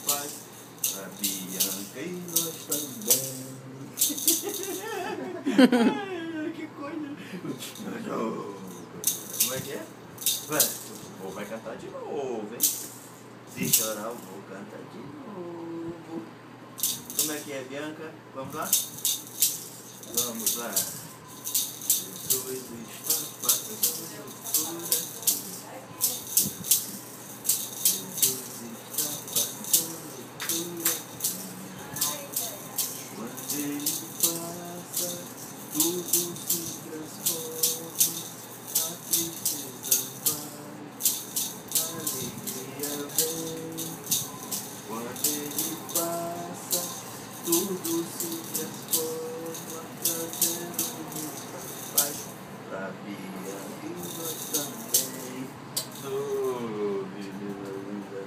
faz pra Bianca e nós também. Ai, que coisa. Como é que é? O vô vai cantar de novo, hein? Se chorar, eu vou cantar de novo. Como é que é, Bianca? Vamos lá? Vamos lá. Jesus está fazendo cura. Jesus está fazendo cura. Quando ele passa, tudo se transforma. A tristeza vai, a alegria vem. Quando ele passa, tudo se transforma, trazendo muita paz pra Bia e nós também. Oh, menina linda,